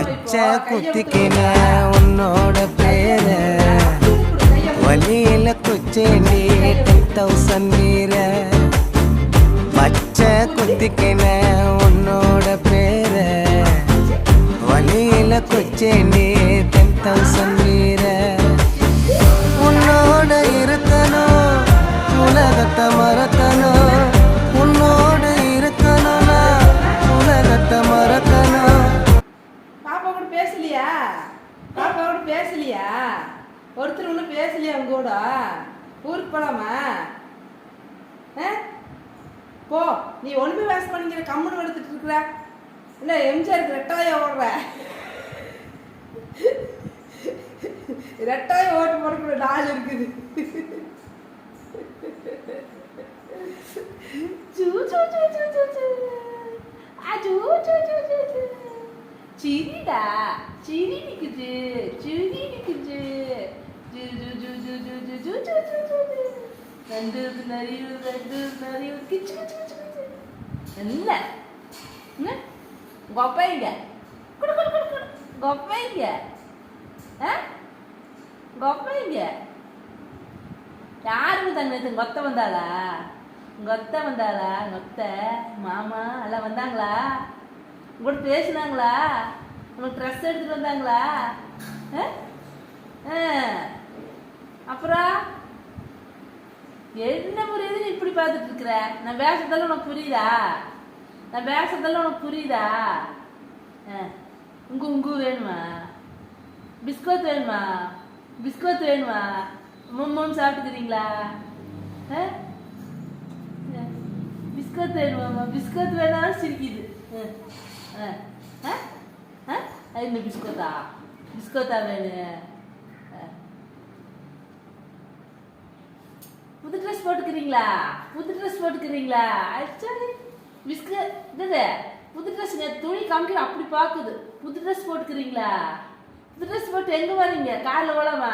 பச்சை குத்திக்கின உன்னோட பேர வழியில குச்சேண்டி 10,000 வீர பச்சை குத்திக்கின உன்னோட பேர வழியில குச்சேண்டி 10,000 வீர உன்னோட இருக்கணும் உலகத்தை மறக்கணும் உன்னோட இருக்கணும்னா உலகத்தை மறக்கணும். பாப்பா கூட பேசலையா? பாப்பா கூட பேசலையா? ஒருத்தர் ஒன்றும் பேசலையா அவங்க கூட? ஊருக்கு போலாமா? போ, நீ ஒன்றுமே பேச பண்ணிக்கிற, கம்முன்னு எடுத்துட்டு இருக்கிற. இல்லை எம்ஜிஆருக்கு ரெட்டாய ஓடுற, ரெட்டாய ஓட்டு போடக்கூட நாள் இருக்குது. சிரிடா, சிரி நிக்குது, சிரி நிக்குது. நண்டு நரிவு கிச்சு கிச்சு கிச்சு கிச்சு. என்ன கொப்பைங்க குடு குடு குடு குடு கொப்பைங்க கொப்பைங்க. யாருக்கு தங்க கொத்த வந்தாளா? கொத்த வந்தாளா? கொத்த மாமா எல்லாம் வந்தாங்களா? கூட பேசினாங்களா? உனக்கு ட்ரெஸ் எடுத்துட்டு வந்தாங்களா? அப்புறம் என்ன புரியுதுன்னு இப்படி பார்த்துட்டு இருக்கிற? நான் பேசுறதெல்லாம் உனக்கு புரியுதா? நான் பேசுறதெல்லாம் உனக்கு புரியுதா? உங்கு வேணுமா? பிஸ்கட் வேணுமா? பிஸ்கட் வேணுமா? மும்முன்னு சாப்பிட்டுக்கிறீங்களா? பிஸ்கட் வேணுமாம்மா? பிஸ்கட் வேணாலும் சிரிக்குது. இந்த பிஸ்கட்டா? பிஸ்கட்டா வேணும்? புது ட்ரெஸ் போட்டுக்கிறீங்களா? புது ட்ரெஸ் போட்டுக்கிறீங்களா? ஆக்சுவலி பிஸ்கட் இது புது ட்ரெஸ் துணி காமிக்கிற அப்படி பார்க்குது. புது ட்ரெஸ் போட்டுக்கிறீங்களா? புது ட்ரெஸ் போட்டு எங்கே வரீங்க? காலைல போலாமா?